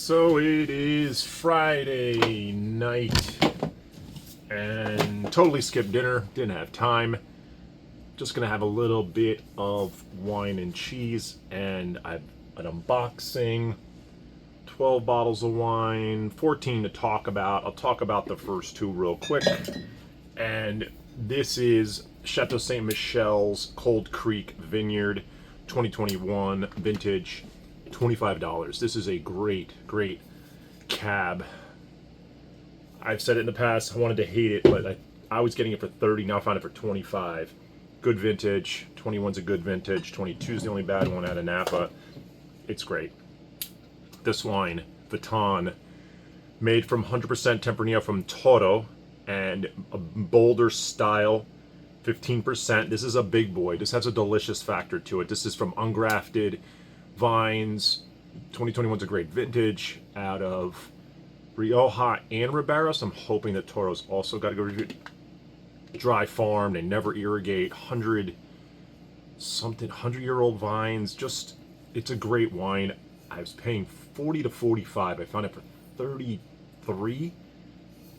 So it is Friday night and totally skipped dinner, didn't have time. Just gonna have a little bit of wine and cheese, and I've an unboxing, 12 bottles of wine, 14 to talk about. I'll talk about the first two real quick. And this is Chateau Ste. Michel's Cold Creek Vineyard 2021 vintage, $25. This is a great cab. I've said it in the past, I wanted to hate it, but I was getting it for 30, now I found it for 25. Good vintage, 21's a good vintage, 22's the only bad one out of Napa. It's great. This wine, Vuitton, made from 100% Tempranillo from Toro, and a bolder style, 15%. This is a big boy. This has a delicious factor to it. This is from ungrafted vines. 2021's a great vintage out of Rioja and Ribera, so I'm hoping that Toro's also got a good review. Dry farm, they never irrigate, 100-year-old vines. Just, it's a great wine. I was paying 40 to 45. I found it for 33.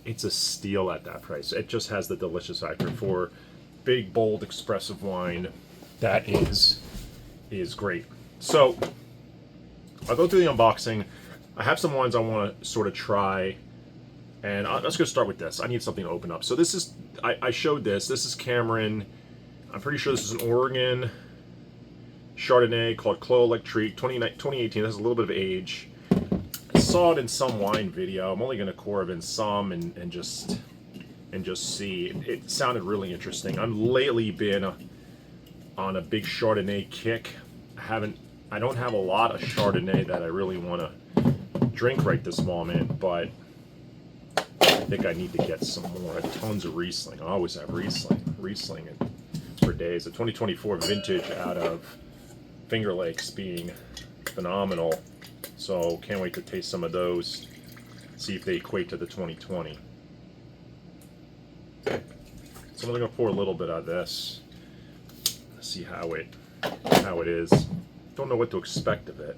It's a steal at that price. It just has the delicious factor for big, bold, expressive wine. That is great. So I'll go through the unboxing. I have some wines I want to sort of try, and let's go start with this. I need something to open up. So this is, I showed this. This is Cameron. I'm pretty sure this is an Oregon Chardonnay called Clos Electrique, 2018. This has a little bit of age. I saw it in some wine video. I'm only going to pour in some and just see. It sounded really interesting. I've lately been on a big Chardonnay kick. I don't have a lot of Chardonnay that I really want to drink right this moment, but I think I need to get some more. I have tons of Riesling. I always have Riesling for days. The 2024 vintage out of Finger Lakes being phenomenal. So can't wait to taste some of those, see if they equate to the 2020. So I'm gonna pour a little bit of this, see how it is. Don't know what to expect of it.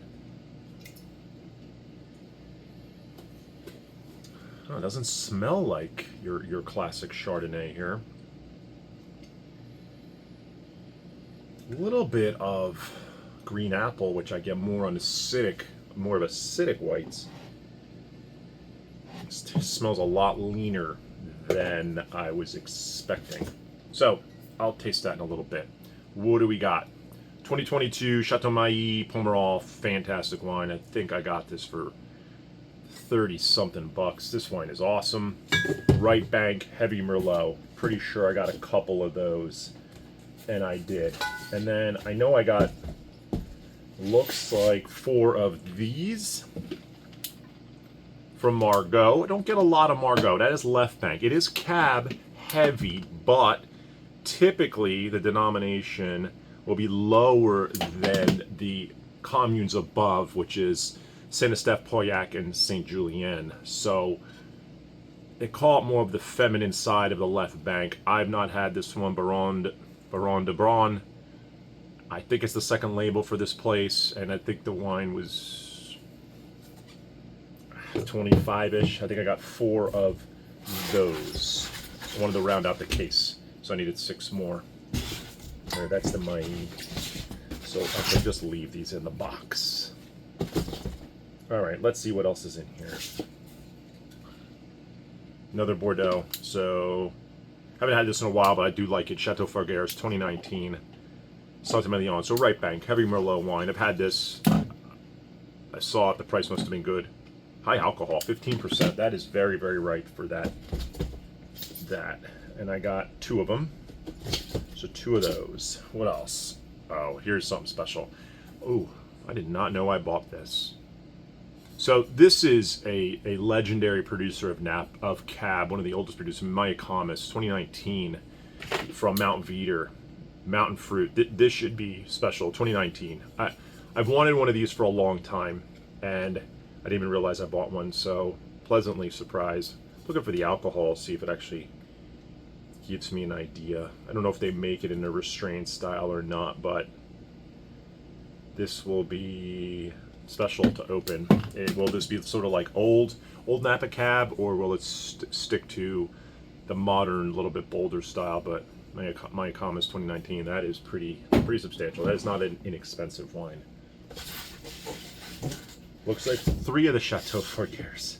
Oh, it doesn't smell like your classic Chardonnay here. A little bit of green apple, which I get more on acidic, more of acidic whites. It smells a lot leaner than I was expecting. So I'll taste that in a little bit. What do we got? 2022 Chateau Mailly Pomerol, fantastic wine. I think I got this for 30-something bucks. This wine is awesome. Right Bank Heavy Merlot. Pretty sure I got a couple of those, and I did. And then I know I got, looks like 4 of these from Margaux. I don't get a lot of Margaux. That is Left Bank. It is cab heavy, but typically the denomination will be lower than the communes above, which is Saint-Estèphe, Pauillac, and Saint-Julien. So they call it more of the feminine side of the Left Bank. I've not had this one, Baron de Braun. I think it's the second label for this place, and I think the wine was 25-ish. I think I got 4 of those. I wanted to round out the case, so I needed 6 more. There, that's the Mailly. So I can just leave these in the box. All right, let's see what else is in here. Another Bordeaux. So haven't had this in a while, but I do like it. Chateau Fargueres, 2019. Saint-Emilion. So Right Bank, Heavy Merlot wine. I've had this. I saw it. The price must have been good. High alcohol, 15%. That is very ripe for that. And I got 2 of them. So 2 of those. What else? Oh, here's something special. Oh, I did not know I bought this. So this is a legendary producer of cab, one of the oldest producers, Mayacamas, 2019, from Mount Veeder, Mountain Fruit. This should be special, 2019. I've wanted one of these for a long time, and I didn't even realize I bought one, so pleasantly surprised. Looking for the alcohol, see if it actually gives me an idea. I don't know if they make it in a restrained style or not, but this will be special to open. Will this be sort of like old Napa Cab, or will it stick to the modern, little bit bolder style? But my Economist 2019, that is pretty substantial. That is not an inexpensive wine. Looks like 3 of the Chateau Forgers.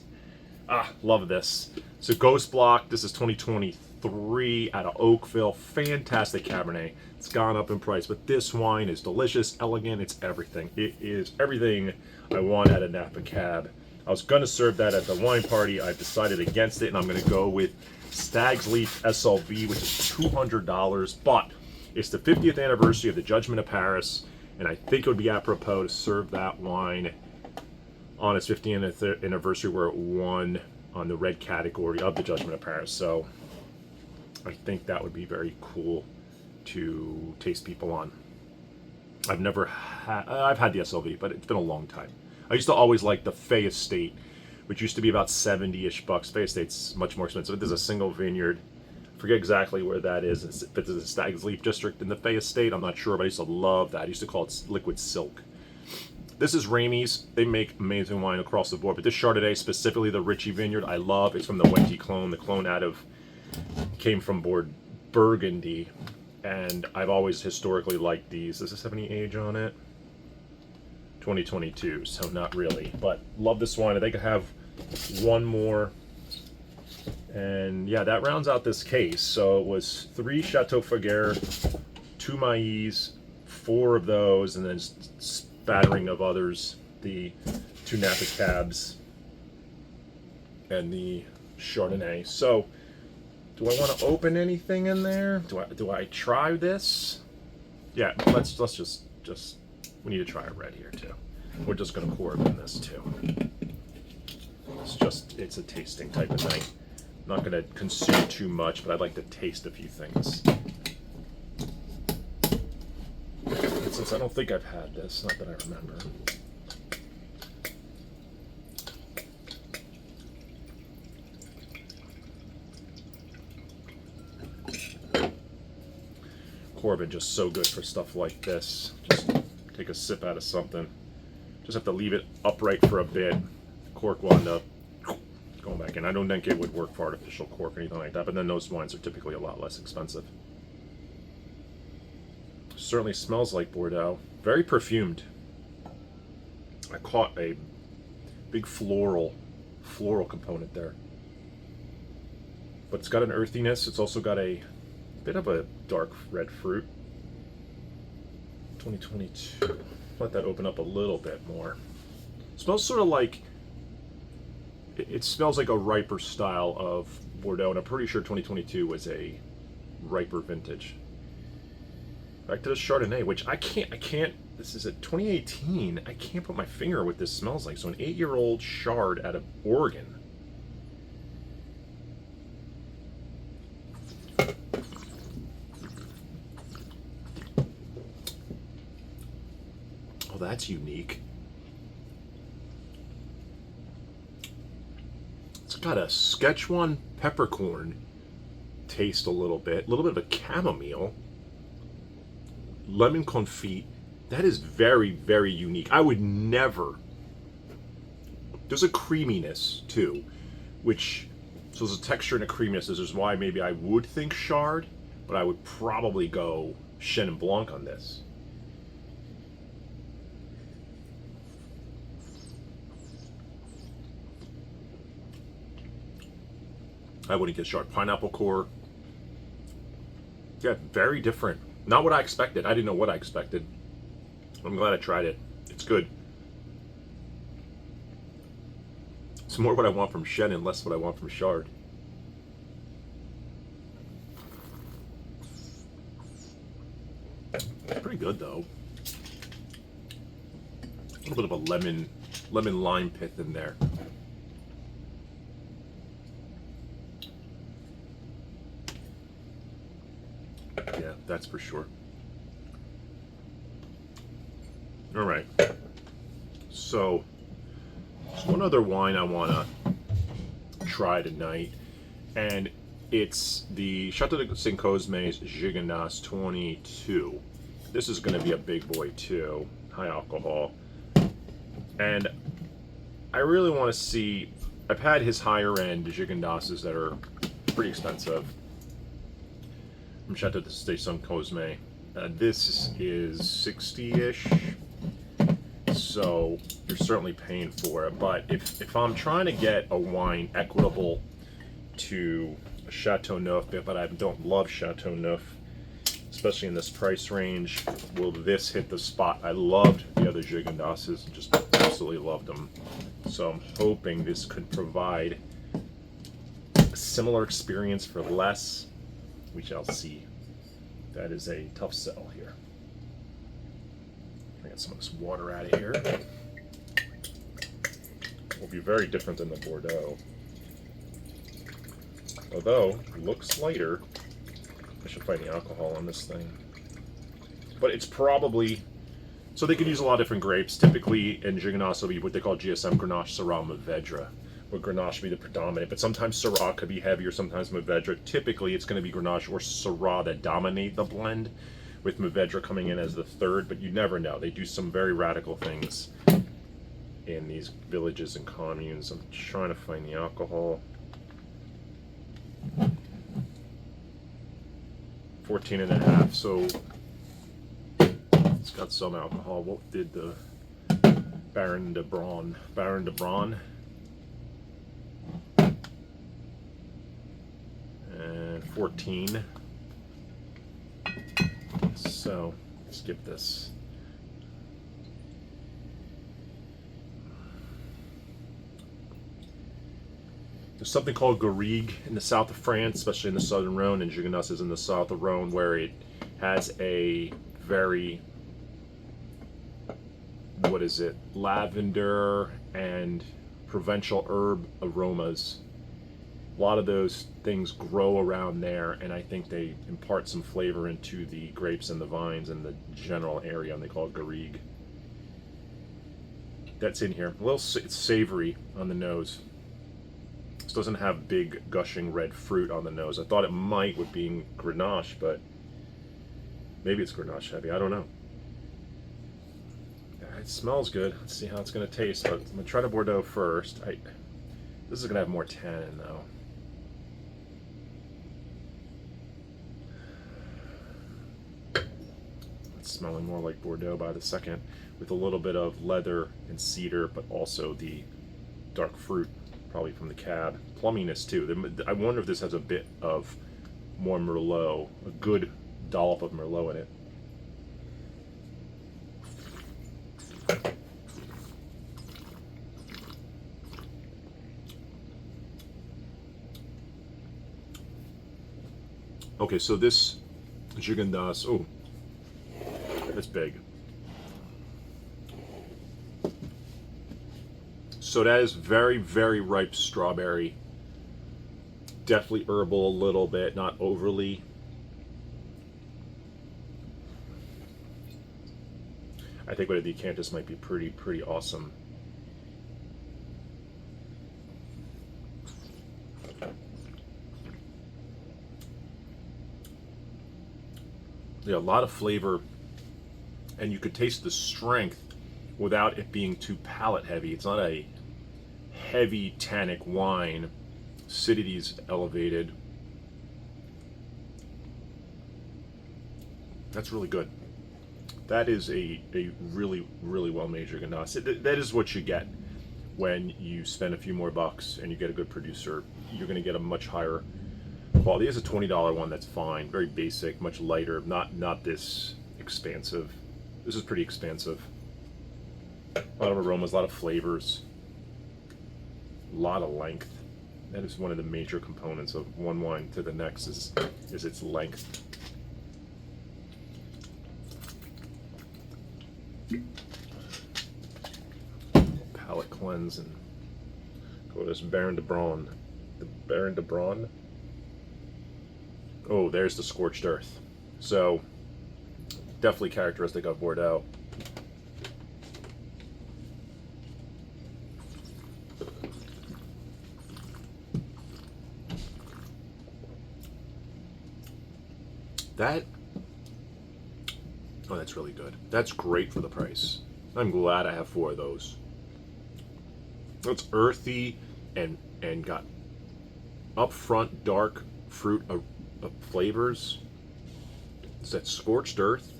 Love this. So Ghost Block, this is 2023 out of Oakville. Fantastic Cabernet. It's gone up in price, but this wine is delicious, elegant, it's everything. It is everything I want at a Napa Cab. I was going to serve that at the wine party. I've decided against it, and I'm going to go with Stag's Leap SLV, which is $200, but it's the 50th anniversary of the Judgment of Paris, and I think it would be apropos to serve that wine on its 50th anniversary, where it won on the red category of the Judgment of Paris. So I think that would be very cool to taste people on. I've had the SLV, but it's been a long time. I used to always like the Fay Estate, which used to be about 70-ish bucks. Fay Estate's much more expensive. There's a single vineyard. I forget exactly where that is. If it's a Stag's Leap district in the Fay Estate, I'm not sure, but I used to love that. I used to call it Liquid Silk. This is Ramey's. They make amazing wine across the board, but this Chardonnay, specifically the Ritchie Vineyard, I love. It's from the Wente clone. The clone came from Burgundy, and I've always historically liked these. Does this have any age on it? 2022, so not really, but love this wine. I think I have one more, and yeah, that rounds out this case. So it was 3 Chateau Forger, 2 Mailles, 4 of those, and then spattering of others, the 2 Napa Cabs and the Chardonnay. So do I want to open anything in there? Do I try this? Yeah, let's just we need to try a red here too. We're just gonna pour it in this too. It's a tasting type of thing. I'm not gonna consume too much, but I'd like to taste a few things. And since I don't think I've had this, not that I remember. Corbin just so good for stuff like this. Just take a sip out of something. Just have to leave it upright for a bit. Cork will end up going back in. I don't think it would work for artificial cork or anything like that, but then those wines are typically a lot less expensive. Certainly smells like Bordeaux. Very perfumed. I caught a big floral component there. But it's got an earthiness. It's also got a bit of a dark red fruit. 2022. Let that open up a little bit more. It smells sort of like, it smells like a riper style of Bordeaux, and I'm pretty sure 2022 was a riper vintage. Back to the Chardonnay, which I can't, this is a 2018, I can't put my finger on what this smells like. So an 8-year-old Chard out of Oregon. Oh, that's unique. It's got a Szechuan peppercorn taste a little bit of a chamomile, lemon confit. That is very, very unique. I would never. There's a creaminess too, so there's a texture and a creaminess. This is why maybe I would think Chard, but I would probably go Chenin Blanc on this. I wouldn't get Chard. Pineapple core. Yeah, very different. Not what I expected. I didn't know what I expected. I'm glad I tried it. It's good. It's more what I want from Chenin, less what I want from Chard. Pretty good though. A little bit of a lemon lime pith in there. Yeah, that's for sure. All right. So, there's one other wine I want to try tonight, and it's the Chateau de Saint Cosme's Gigondas 22. This is going to be a big boy too. High alcohol. And I really want to see. I've had his higher end Gigondases that are pretty expensive from Chateau de Station Cosme. This is 60-ish, so you're certainly paying for it. But if I'm trying to get a wine equitable to a Chateau Neuf, but I don't love Chateau Neuf, especially in this price range, will this hit the spot? I loved the other Gigondases, just absolutely loved them. So I'm hoping this could provide a similar experience for less. We shall see. That is a tough sell here. Get some of this water out of here. Will be very different than the Bordeaux. Although, it looks lighter. I should find the alcohol on this thing. But it's probably... So they can use a lot of different grapes. Typically, in Gigondas will be what they call GSM, Grenache, Syrah, Mourvedre. Where Grenache be the predominant. But sometimes Syrah could be heavier, sometimes Mourvedre. Typically, it's going to be Grenache or Syrah that dominate the blend, with Mourvedre coming in as the third. But you never know. They do some very radical things in these villages and communes. I'm trying to find the alcohol. 14.5, so it's got some alcohol. What did the Baron de Braun? And 14. So skip this. There's something called Garrigue in the south of France, especially in the southern Rhone, and Gigondas is in the south of Rhone, where it has a very, lavender and provincial herb aromas. A lot of those things grow around there, and I think they impart some flavor into the grapes and the vines and the general area, and they call it Garrigue. That's in here. It's savory on the nose. This doesn't have big gushing red fruit on the nose. I thought it might with being Grenache, but maybe it's Grenache heavy. I don't know. It smells good. Let's see how it's going to taste. But I'm going to try the Bordeaux first. This is going to have more tannin though. It's smelling more like Bordeaux by the second, with a little bit of leather and cedar, but also the dark fruit. Probably from the cab. Plumminess too. I wonder if this has a bit of more Merlot, a good dollop of Merlot in it. Okay, so this Gigondas, oh, that's big. So that is very, very ripe strawberry. Definitely herbal a little bit, not overly. I think with a decantus might be pretty awesome. Yeah, a lot of flavor, and you could taste the strength without it being too palate heavy. It's not a heavy tannic wine. Acidity's elevated. That's really good. That is a really well made Gigondas. That is what you get when you spend a few more bucks and you get a good producer. You're going to get a much higher quality. Here's a $20 one that's fine, very basic, much lighter, not this expansive. This is pretty expansive. A lot of aromas, a lot of flavors, a lot of length. That is one of the major components of one wine to the next is its length. Palate cleanse and go to this Baron de Braun. The Baron de Braun. Oh, there's the scorched earth. So definitely characteristic of Bordeaux. Oh, that's really good. That's great for the price. I'm glad I have 4 of those. It's earthy and got upfront dark fruit of flavors. It's that scorched earth.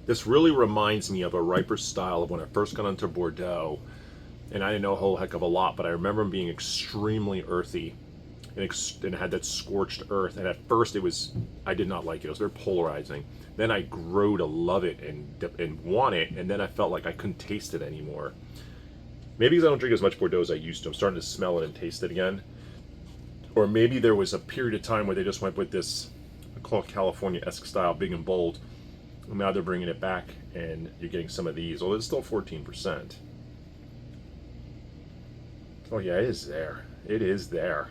This really reminds me of a riper style of when I first got into Bordeaux, and I didn't know a whole heck of a lot, but I remember them being extremely earthy, and had that scorched earth. And at first, I did not like it. It was very polarizing. Then I grew to love it and want it, and then I felt like I couldn't taste it anymore. Maybe because I don't drink as much Bordeaux as I used to. I'm starting to smell it and taste it again. Or maybe there was a period of time where they just went with this, I call it California-esque style, big and bold. And now they're bringing it back, and you're getting some of these. Although it's still 14%. Oh yeah, it is there. It is there.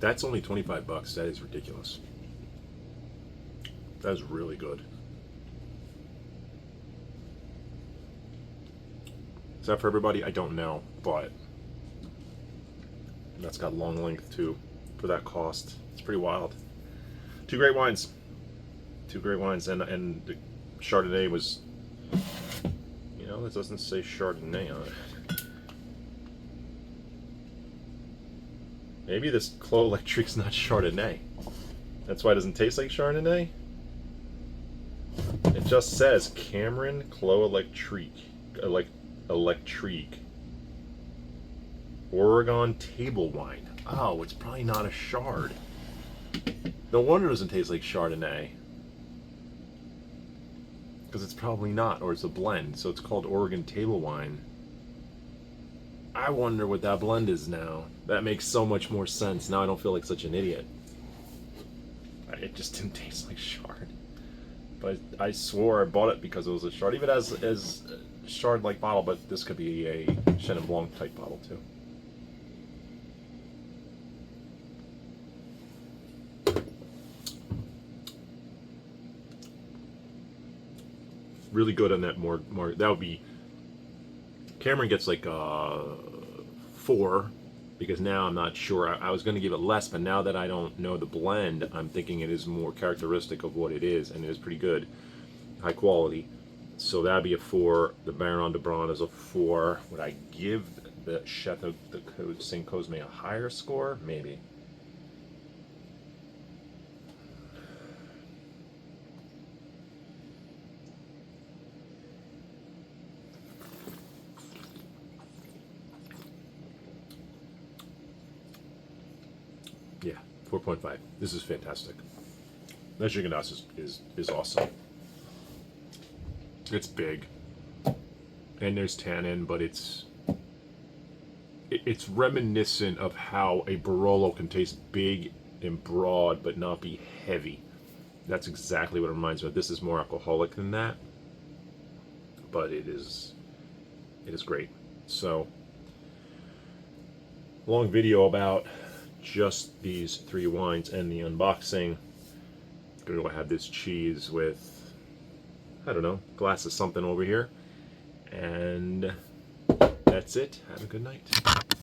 That's only 25 bucks. That is ridiculous. That is really good. Is that for everybody? I don't know, but that's got long length too for that cost. It's pretty wild. Two great wines. Two great wines, and the Chardonnay was, you know, it doesn't say Chardonnay on it. Maybe this Clos Electric's not Chardonnay. That's why it doesn't taste like Chardonnay. It just says Cameron Clos Electric. Electrique. Oregon table wine. Oh, it's probably not a Chard. No wonder it doesn't taste like Chardonnay. Because it's probably not, or it's a blend, so it's called Oregon table wine. I wonder what that blend is now. That makes so much more sense. Now I don't feel like such an idiot. It just didn't taste like Chard. But I swore I bought it because it was a Chard. Even as Chard-like bottle, but this could be a Chenin Blanc type bottle too. Really good on that. More that would be. Cameron gets like 4 because now I'm not sure. I was going to give it less, but now that I don't know the blend, I'm thinking it is more characteristic of what it is, and it is pretty good, high quality. So that'd be a 4. The Baron de Braun is a 4. Would I give the Chateau de Saint Cosme a higher score? Maybe. Yeah, 4.5. This is fantastic. That Gigondas is awesome. It's big, and there's tannin, but it's reminiscent of how a Barolo can taste big and broad, but not be heavy. That's exactly what it reminds me of. This is more alcoholic than that, but it is great. So, long video about just these 3 wines and the unboxing. I'm gonna have this cheese with, I don't know, glass of something over here. And that's it. Have a good night.